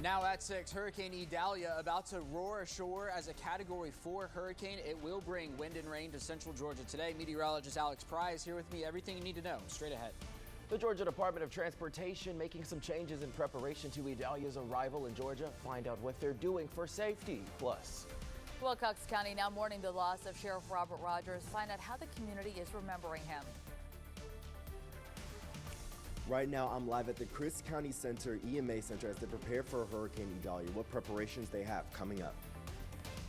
Now at 6, Hurricane Idalia about to roar ashore as a Category 4 hurricane. It will bring wind and rain to central Georgia today. Meteorologist Alex Pry is here with me. Everything you need to know straight ahead. The Georgia Department of Transportation making some changes in preparation to Idalia's arrival in Georgia. Find out what they're doing for safety. Plus, Wilcox County now mourning the loss of Sheriff Robert Rogers. Find out how the community is remembering him. Right now, I'm live at the Chris County Center, EMA Center, as they prepare for Hurricane Idalia. What preparations they have coming up.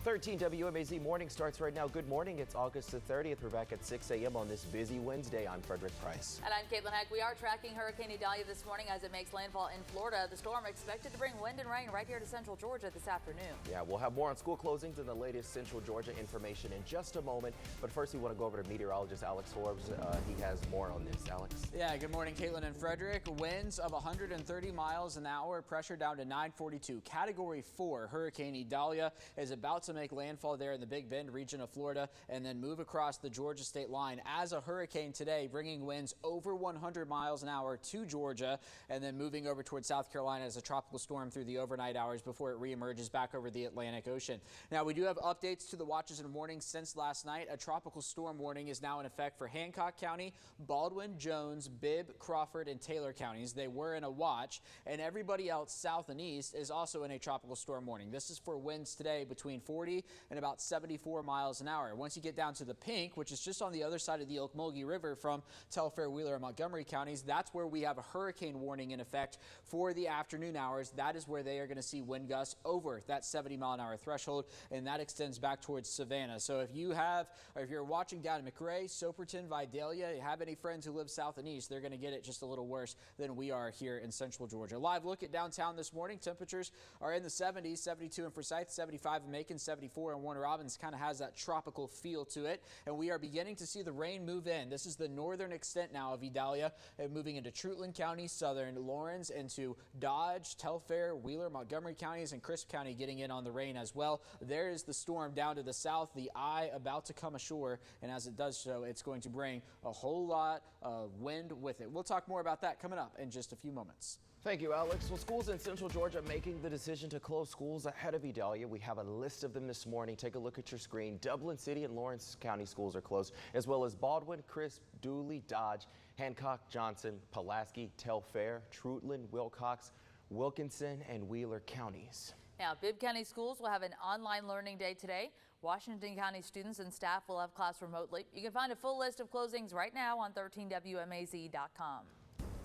13 WMAZ morning starts right now. Good morning. It's August the 30th. We're back at 6 a.m. on this busy Wednesday. I'm Frederick Price. And I'm Caitlin Heck. We are tracking Hurricane Idalia this morning as it makes landfall in Florida. The storm expected to bring wind and rain right here to central Georgia this afternoon. Yeah, we'll have more on school closings and the latest central Georgia information in just a moment. But first, we want to go over to meteorologist Alex Forbes. He has more on this. Alex. Yeah, good morning, Caitlin and Frederick. Winds of 130 miles an hour, pressure down to 942. Category 4 Hurricane Idalia is about to make landfall there in the Big Bend region of Florida and then move across the Georgia state line as a hurricane today, bringing winds over 100 miles an hour to Georgia and then moving over towards South Carolina as a tropical storm through the overnight hours before it reemerges back over the Atlantic Ocean. Now, we do have updates to the watches and warnings since last night. A tropical storm warning is now in effect for Hancock County, Baldwin, Jones, Bibb, Crawford, and Taylor counties. They were in a watch, and everybody else south and east is also in a tropical storm warning. This is for winds today between 40 and about 74 miles an hour. Once you get down to the pink, which is just on the other side of the Ocmulgee River from Telfair, Wheeler, and Montgomery counties, that's where we have a hurricane warning in effect for the afternoon hours. That is where they are going to see wind gusts over that 70 mile an hour threshold, and that extends back towards Savannah. So if you're watching down in McRae, Soperton, Vidalia, you have any friends who live south and east, they're going to get it just a little worse than we are here in central Georgia. Live look at downtown this morning. Temperatures are in the 70s, 72 in Forsyth, 75 in Macon, 74 in Warner Robins. Kind of has that tropical feel to it, and we are beginning to see the rain move in. This is the northern extent now of Idalia, moving into Treutlen County, southern Lawrence, into Dodge, Telfair, Wheeler, Montgomery counties, and Crisp County getting in on the rain as well. There is the storm down to the south, the eye about to come ashore, and as it does so, it's going to bring a whole lot of wind with it. We'll talk more about that coming up in just a few moments. Thank you, Alex. Well, schools in central Georgia making the decision to close schools ahead of Idalia. We have a list of them this morning. Take a look at your screen. Dublin City and Lawrence County schools are closed, as well as Baldwin, Crisp, Dooley, Dodge, Hancock, Johnson, Pulaski, Telfair, Treutlen, Wilcox, Wilkinson, and Wheeler counties. Now, Bibb County schools will have an online learning day today. Washington County students and staff will have class remotely. You can find a full list of closings right now on 13WMAZ.com.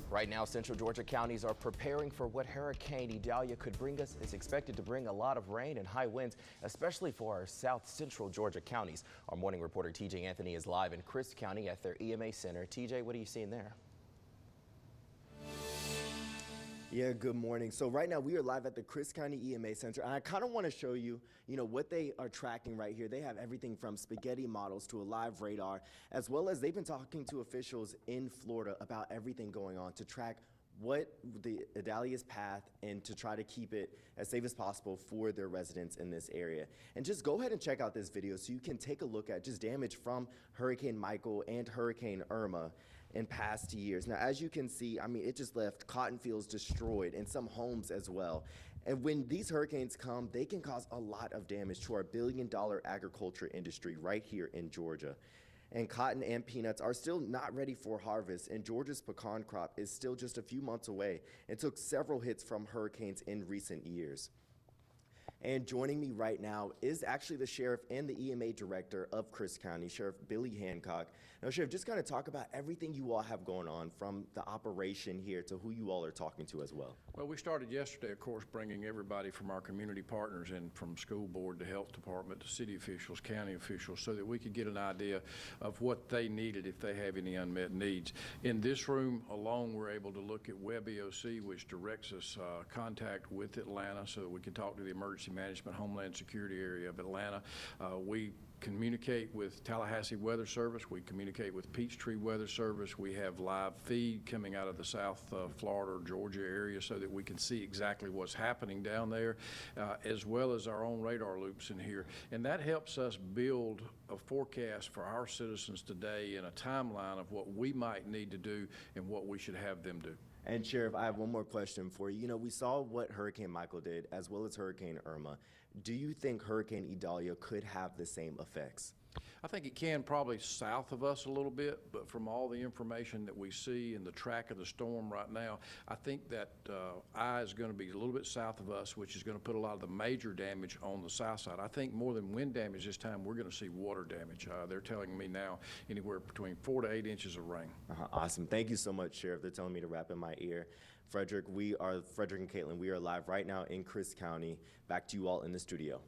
Right now, central Georgia counties are preparing for what Hurricane Idalia could bring us. It's expected to bring a lot of rain and high winds, especially for our south central Georgia counties. Our morning reporter TJ Anthony is live in Crisp County at their EMA Center. TJ, what are you seeing there? Yeah, good morning. So right now we are live at the Chris County EMA Center, and I kind of want to show you, what they are tracking right here. They have everything from spaghetti models to a live radar, as well as they've been talking to officials in Florida about everything going on to track what the Idalia's path and to try to keep it as safe as possible for their residents in this area. And just go ahead and check out this video so you can take a look at just damage from Hurricane Michael and Hurricane Irma in past years. Now, as you can see, it just left cotton fields destroyed and some homes as well. And when these hurricanes come, they can cause a lot of damage to our billion-dollar agriculture industry right here in Georgia. And cotton and peanuts are still not ready for harvest, and Georgia's pecan crop is still just a few months away and took several hits from hurricanes in recent years. And joining me right now is actually the sheriff and the EMA director of Crisp County, Sheriff Billy Hancock. Now, Sheriff, just kind of talk about everything you all have going on, from the operation here to who you all are talking to as well. Well, we started yesterday, of course, bringing everybody from our community partners in, from school board to health department to city officials, county officials, so that we could get an idea of what they needed if they have any unmet needs. In this room alone, we're able to look at Web EOC, which directs us contact with Atlanta so that we can talk to the emergency management, homeland security area of Atlanta. We communicate with Tallahassee Weather Service. We communicate with Peachtree Weather Service. We have live feed coming out of the South Florida or Georgia area so that we can see exactly what's happening down there, as well as our own radar loops in here. And that helps us build a forecast for our citizens today and a timeline of what we might need to do and what we should have them do. And Sheriff, I have one more question for you. You know, we saw what Hurricane Michael did as well as Hurricane Irma. Do you think Hurricane Idalia could have the same effects? I think it can probably south of us a little bit, but from all the information that we see and the track of the storm right now, I think that I is going to be a little bit south of us, which is going to put a lot of the major damage on the south side. I think more than wind damage this time, we're going to see water damage. They're telling me now anywhere between 4 to 8 inches of rain. Awesome. Thank you so much, Sheriff. They're telling me to wrap in my ear. Frederick and Caitlin, we are live right now in Chris County. Back to you all in the studio.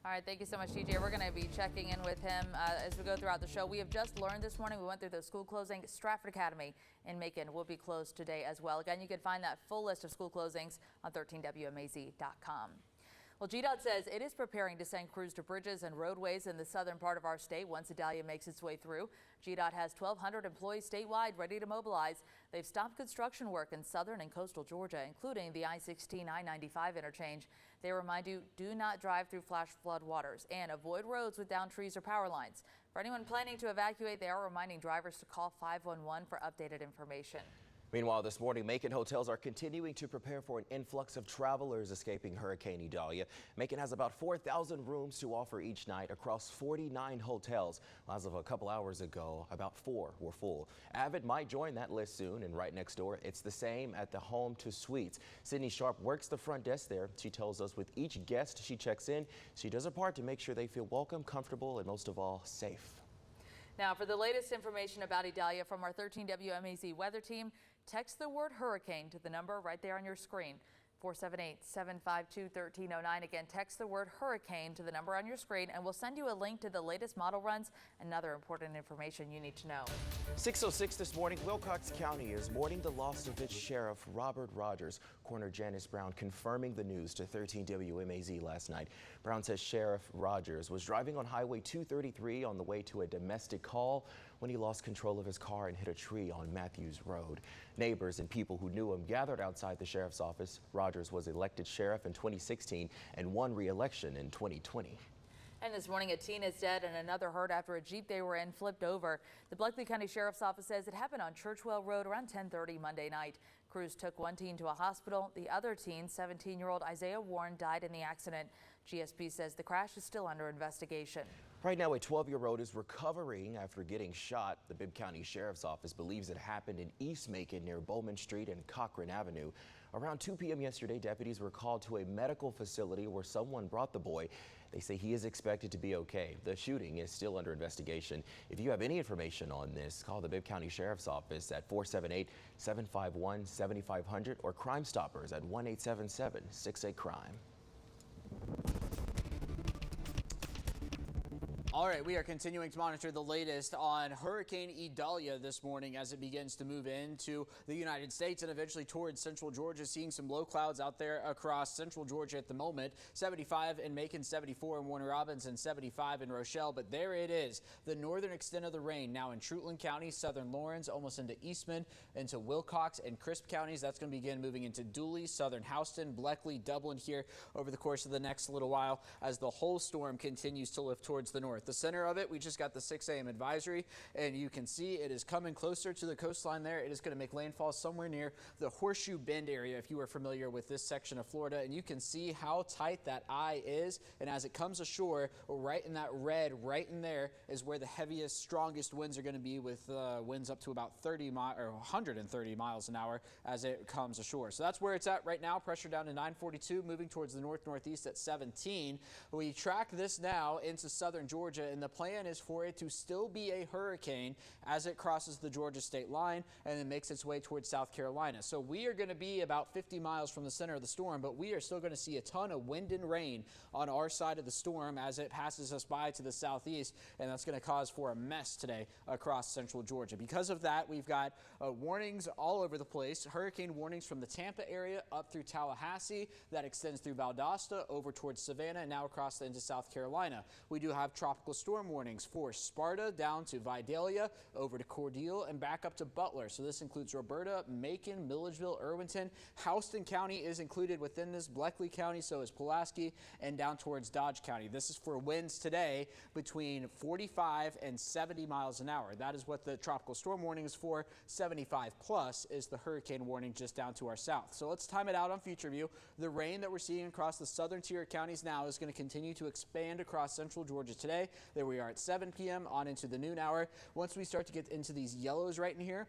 All right, thank you so much, TJ. We're going to be checking in with him as we go throughout the show. We have just learned this morning, we went through the school closing. Stratford Academy in Macon will be closed today as well. Again, you can find that full list of school closings on 13WMAZ.com. Well, GDOT says it is preparing to send crews to bridges and roadways in the southern part of our state once Idalia makes its way through. GDOT has 1,200 employees statewide ready to mobilize. They've stopped construction work in southern and coastal Georgia, including the I-16, I-95 interchange. They remind you, do not drive through flash flood waters and avoid roads with downed trees or power lines. For anyone planning to evacuate, they are reminding drivers to call 511 for updated information. Meanwhile, this morning, Macon hotels are continuing to prepare for an influx of travelers escaping Hurricane Idalia. Macon has about 4,000 rooms to offer each night across 49 hotels. As of a couple hours ago, about 4 were full. Avid might join that list soon, and right next door, it's the same at the Home to Suites. Sydney Sharp works the front desk there. She tells us with each guest she checks in, she does her part to make sure they feel welcome, comfortable, and most of all, safe. Now, for the latest information about Idalia from our 13 WMAZ weather team, text the word hurricane to the number right there on your screen, 478-752-1309. Again, text the word hurricane to the number on your screen, and we'll send you a link to the latest model runs and other important information you need to know. 6:06 this morning, Wilcox County is mourning the loss of its sheriff, Robert Rogers. Coroner Janice Brown confirming the news to 13 WMAZ last night. Brown says Sheriff Rogers was driving on Highway 233 on the way to a domestic call when he lost control of his car and hit a tree on Matthews Road. Neighbors and people who knew him gathered outside the sheriff's office. Rogers was elected sheriff in 2016 and won re-election in 2020. And this morning, a teen is dead and another hurt after a Jeep they were in flipped over. The Bleckley County Sheriff's Office says it happened on Churchwell Road around 10:30 Monday night. Crews took one teen to a hospital. The other teen, 17-year-old Isaiah Warren, died in the accident. GSP says the crash is still under investigation. Right now, a 12-year-old is recovering after getting shot. The Bibb County Sheriff's Office believes it happened in East Macon near Bowman Street and Cochran Avenue. Around 2 p.m. yesterday, deputies were called to a medical facility where someone brought the boy. They say he is expected to be okay. The shooting is still under investigation. If you have any information on this, call the Bibb County Sheriff's Office at 478-751-7500 or Crime Stoppers at 1-877-68-CRIME. All right, we are continuing to monitor the latest on Hurricane Idalia this morning as it begins to move into the United States and eventually towards central Georgia. Seeing some low clouds out there across central Georgia at the moment. 75 in Macon, 74 in Warner Robins, and 75 in Rochelle. But there it is, the northern extent of the rain now in Treutlen County, southern Lawrence, almost into Eastman, into Wilcox and Crisp counties. That's going to begin moving into Dooley, southern Houston, Bleckley, Dublin here over the course of the next little while as the whole storm continues to lift towards the north. The center of it, we just got the 6 a.m. advisory, and you can see it is coming closer to the coastline there. It is going to make landfall somewhere near the Horseshoe Bend area, if you are familiar with this section of Florida, and you can see how tight that eye is. And as it comes ashore, right in that red, right in there is where the heaviest, strongest winds are going to be, with winds up to about 130 miles an hour as it comes ashore. So that's where it's at right now. Pressure down to 942, moving towards the north-northeast at 17. We track this now into southern Georgia, and the plan is for it to still be a hurricane as it crosses the Georgia state line and then makes its way towards South Carolina. So we are going to be about 50 miles from the center of the storm, but we are still going to see a ton of wind and rain on our side of the storm as it passes us by to the southeast, and that's going to cause for a mess today across central Georgia. Because of that, we've got warnings all over the place. Hurricane warnings from the Tampa area up through Tallahassee. That extends through Valdosta over towards Savannah and now across into South Carolina. We do have tropical tropical storm warnings for Sparta down to Vidalia, over to Cordele, and back up to Butler. So this includes Roberta, Macon, Milledgeville, Irwinton. Houston County is included within this. Bleckley County, so is Pulaski, and down towards Dodge County. This is for winds today between 45 and 70 miles an hour. That is what the tropical storm warning is for. 75 plus is the hurricane warning just down to our south. So let's time it out on Future View. The rain that we're seeing across the southern tier counties now is going to continue to expand across central Georgia today. There we are at 7 p.m. on into the noon hour. Once we start to get into these yellows right in here,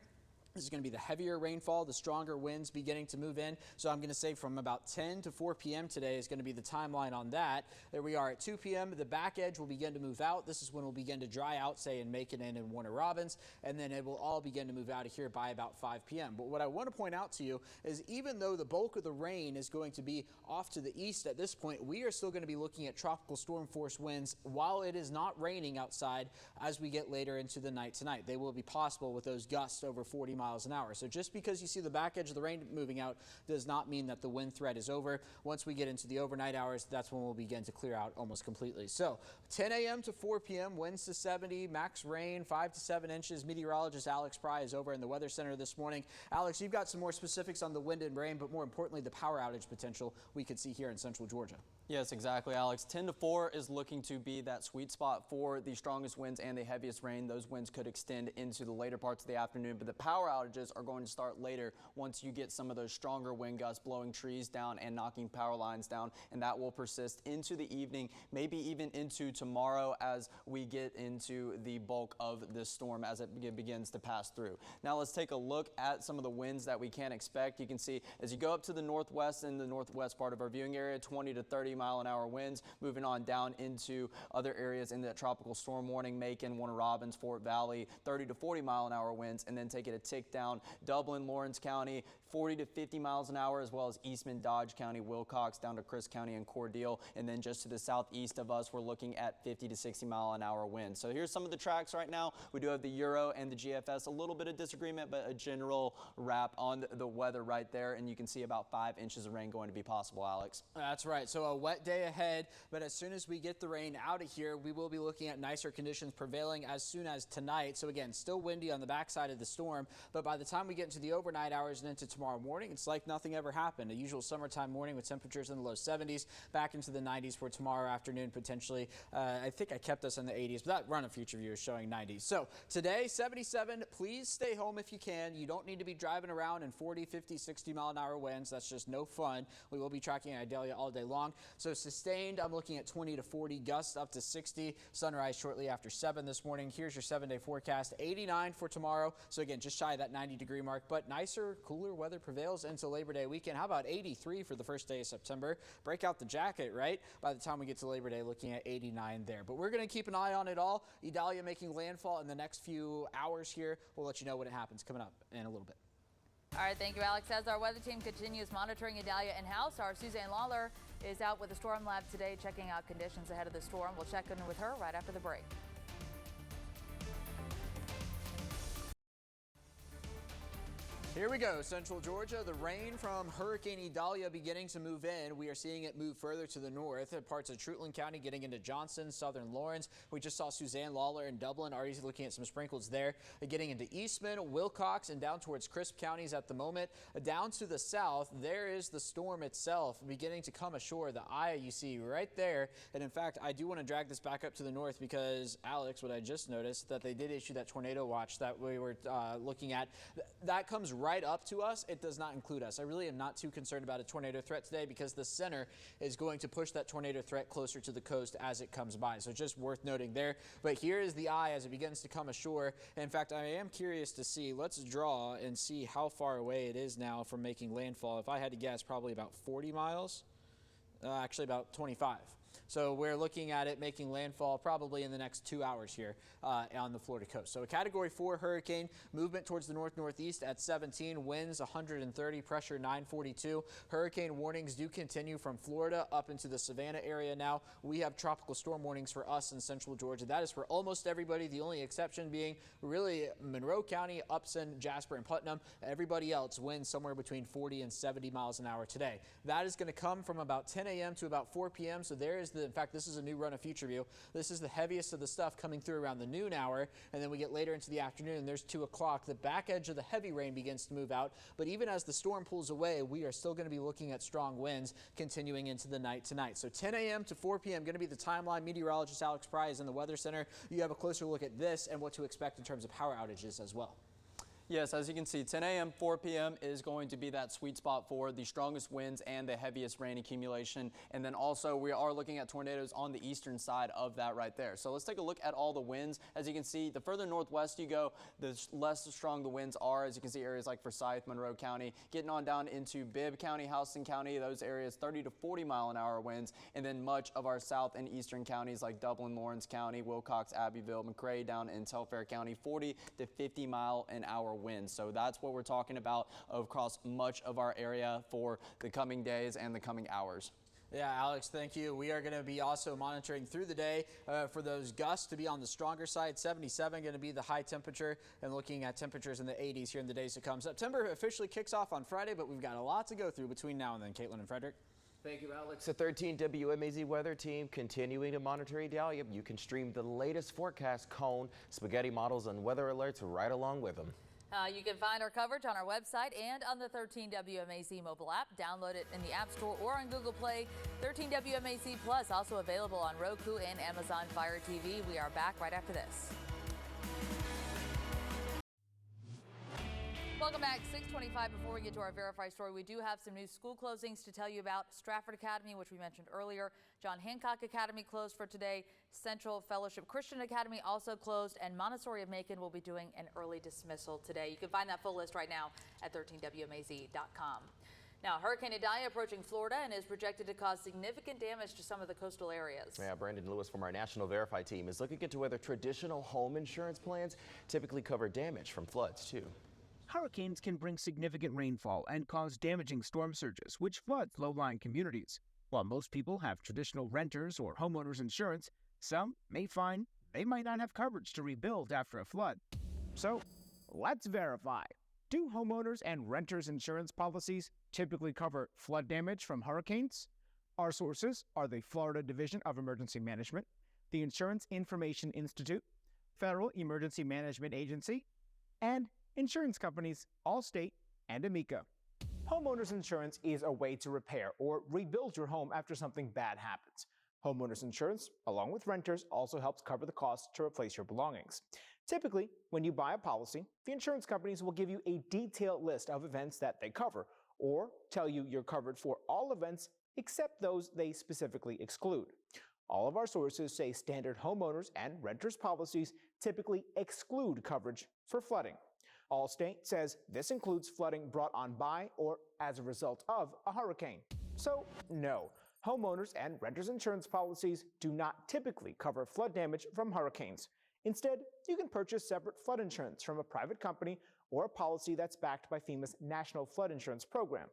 this is going to be the heavier rainfall, the stronger winds beginning to move in. So I'm going to say from about 10 to 4 p.m. today is going to be the timeline on that. There we are at 2 p.m. The back edge will begin to move out. This is when we'll begin to dry out, say, in Macon and in Warner Robins, and then it will all begin to move out of here by about 5 p.m. But what I want to point out to you is even though the bulk of the rain is going to be off to the east at this point, we are still going to be looking at tropical storm force winds while it is not raining outside as we get later into the night tonight. They will be possible with those gusts over 40 miles an hour. So just because you see the back edge of the rain moving out does not mean that the wind threat is over. Once we get into the overnight hours, that's when we'll begin to clear out almost completely. So 10 a.m. to 4 p.m., winds to 70, max rain 5 to 7 inches. Meteorologist Alex Pry is over in the Weather Center this morning. Alex, you've got some more specifics on the wind and rain, but more importantly, the power outage potential we could see here in central Georgia. Yes, exactly, Alex. 10 to 4 is looking to be that sweet spot for the strongest winds and the heaviest rain. Those winds could extend into the later parts of the afternoon, but the power outages are going to start later once you get some of those stronger wind gusts blowing trees down and knocking power lines down, and that will persist into the evening, maybe even into tomorrow as we get into the bulk of this storm as it begins to pass through. Now let's take a look at some of the winds that we can expect. You can see as you go up to the northwest and the northwest part of our viewing area, 20 to 30 mile-an-hour winds. Moving on down into other areas in that tropical storm warning, Macon, Warner Robins, Fort Valley, 30 to 40 mile-an-hour winds, and then take it a tick down. Dublin, Lawrence County, 40 to 50 miles an hour, as well as Eastman, Dodge County, Wilcox, down to Chris County and Cordele. And then just to the southeast of us, we're looking at 50 to 60 mile-an-hour winds. So here's some of the tracks right now. We do have the Euro and the GFS. A little bit of disagreement, but a general wrap on the weather right there. And you can see about 5 inches of rain going to be possible, Alex. That's right. So a wet day ahead, but as soon as we get the rain out of here, we will be looking at nicer conditions prevailing as soon as tonight. So again, still windy on the backside of the storm, but by the time we get into the overnight hours and into tomorrow morning, it's like nothing ever happened. A usual summertime morning with temperatures in the low 70s, back into the 90s for tomorrow afternoon potentially. I think I kept us in the 80s, but that run of Future View is showing 90s. So today, 77. Please stay home if you can. You don't need to be driving around in 40, 50, 60 mile-an-hour winds. That's just no fun. We will be tracking Idalia all day long. So sustained, I'm looking at 20 to 40 gusts up to 60. Sunrise shortly after 7 this morning. Here's your 7-day forecast. 89 for tomorrow. So again, just shy of that 90-degree mark, but nicer, cooler weather prevails into Labor Day weekend. How about 83 for the first day of September? Break out the jacket, right? By the time we get to Labor Day, looking at 89 there. But we're going to keep an eye on it all. Idalia making landfall in the next few hours here. We'll let you know when it happens coming up in a little bit. All right, thank you, Alex. As our weather team continues monitoring Idalia in-house, our Suzanne Lawler is out with the Storm Lab today checking out conditions ahead of the storm. We'll check in with her right after the break. Here we go, Central Georgia. The rain from Hurricane Idalia beginning to move in. We are seeing it move further to the north. Parts of Trutland County getting into Johnson, southern Lawrence. We just saw Suzanne, Lawler, and Dublin already looking at some sprinkles there. Getting into Eastman, Wilcox, and down towards Crisp counties at the moment. Down to the south, there is the storm itself beginning to come ashore. The eye you see right there. And in fact, I do want to drag this back up to the north because, Alex, what I just noticed, that they did issue that tornado watch that we were looking at. That comes right up to us. It does not include us. I really am not too concerned about a tornado threat today because the center is going to push that tornado threat closer to the coast as it comes by. So just worth noting there. But here is the eye as it begins to come ashore. In fact, I am curious to see. Let's draw and see how far away it is now from making landfall. If I had to guess, probably about 40 miles. Actually, about 25. So we're looking at it making landfall probably in the next 2 hours here on the Florida coast. So a Category 4 hurricane, movement towards the north-northeast at 17, winds 130, pressure 942. Hurricane warnings do continue from Florida up into the Savannah area now. We have tropical storm warnings for us in central Georgia. That is for almost everybody, the only exception being really Monroe County, Upson, Jasper, and Putnam. Everybody else winds somewhere between 40 and 70 miles an hour today. That is going to come from about 10 a.m. to about 4 p.m. So there there is in fact, this is a new run of Future View. This is the heaviest of the stuff coming through around the noon hour, and then we get later into the afternoon, and there's 2 o'clock. The back edge of the heavy rain begins to move out, but even as the storm pulls away, we are still going to be looking at strong winds continuing into the night tonight. So 10 a.m. to 4 p.m. going to be the timeline. Meteorologist Alex Pry is in the Weather Center. You have a closer look at this and what to expect in terms of power outages as well. Yes, as you can see, 10 a.m., 4 p.m. is going to be that sweet spot for the strongest winds and the heaviest rain accumulation. And then also we are looking at tornadoes on the eastern side of that right there. So let's take a look at all the winds. As you can see, the further northwest you go, the less strong the winds are. As you can see, areas like Forsyth, Monroe County, getting on down into Bibb County, Houston County, those areas 30 to 40 mile an hour winds. And then much of our south and eastern counties like Dublin, Lawrence County, Wilcox, Abbeville, McRae, down in Telfair County, 40 to 50 mile an hour winds. So that's what we're talking about across much of our area for the coming days and the coming hours. Yeah, Alex, thank you. We are going to be also monitoring through the day for those gusts to be on the stronger side. 77 going to be the high temperature, and looking at temperatures in the 80s here in the days to come. September officially kicks off on Friday, but we've got a lot to go through between now and then. Caitlin and Frederick. Thank you, Alex. The 13 WMAZ weather team continuing to monitor Idalia. You can stream the latest forecast, cone, spaghetti models, and weather alerts right along with them. You can find our coverage on our website and on the 13 WMAZ mobile app. Download it in the App Store or on Google Play. 13 WMAZ Plus also available on Roku and Amazon Fire TV. We are back right after this. Welcome back. 6:25. Before we get to our Verify story, we do have some new school closings to tell you about. Stratford Academy, which we mentioned earlier. John Hancock Academy closed for today. Central Fellowship Christian Academy also closed, and Montessori of Macon will be doing an early dismissal today. You can find that full list right now at 13WMAZ.com. Now, Hurricane Idalia approaching Florida and is projected to cause significant damage to some of the coastal areas. Yeah, Brandon Lewis from our National Verify team is looking into whether traditional home insurance plans typically cover damage from floods, too. Hurricanes can bring significant rainfall and cause damaging storm surges, which flood low-lying communities. While most people have traditional renters or homeowners insurance, some may find they might not have coverage to rebuild after a flood. So, let's verify. Do homeowners and renters insurance policies typically cover flood damage from hurricanes? Our sources are the Florida Division of Emergency Management, the Insurance Information Institute, Federal Emergency Management Agency, and insurance companies Allstate and Amica. Homeowners insurance is a way to repair or rebuild your home after something bad happens. Homeowners insurance, along with renters, also helps cover the cost to replace your belongings. Typically, when you buy a policy, the insurance companies will give you a detailed list of events that they cover, or tell you you're covered for all events except those they specifically exclude. All of our sources say standard homeowners and renters policies typically exclude coverage for flooding. Allstate says this includes flooding brought on by or as a result of a hurricane. So, no, homeowners and renters insurance policies do not typically cover flood damage from hurricanes. Instead, you can purchase separate flood insurance from a private company or a policy that's backed by FEMA's National Flood Insurance Program.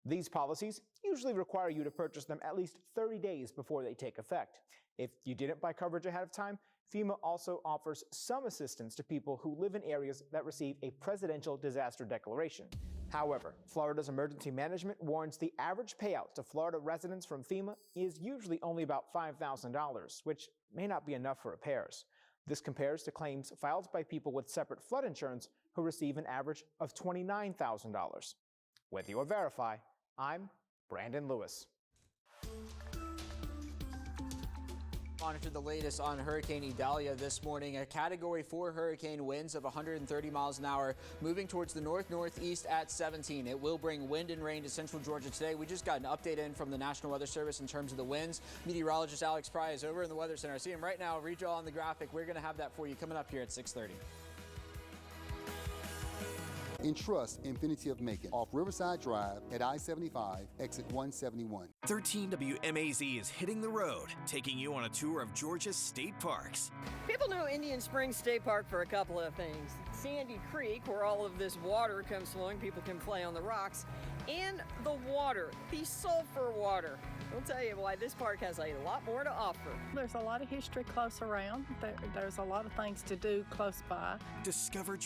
These policies usually require you to purchase them at least 30 days before they take effect. If you didn't buy coverage ahead of time, FEMA also offers some assistance to people who live in areas that receive a presidential disaster declaration. However, Florida's emergency management warns the average payout to Florida residents from FEMA is usually only about $5,000, which may not be enough for repairs. This compares to claims filed by people with separate flood insurance who receive an average of $29,000. With your Verify, I'm Brandon Lewis. Monitor the latest on Hurricane Idalia this morning. A Category 4 hurricane, winds of 130 miles an hour, moving towards the north-northeast at 17. It will bring wind and rain to central Georgia today. We just got an update in from the National Weather Service in terms of the winds. Meteorologist Alex Pry is over in the Weather Center. I see him right now. Redraw on the graphic. We're going to have that for you coming up here at 6:30. Entrust Infinity of Macon off Riverside Drive at I-75, exit 171. 13 WMAZ is hitting the road, taking you on a tour of Georgia's state parks. People know Indian Springs State Park for a couple of things. Sandy Creek, where all of this water comes flowing, people can play on the rocks, and the water, the sulfur water. I'll tell you why this park has a lot more to offer. There's a lot of history close around. There's a lot of things to do close by. Discover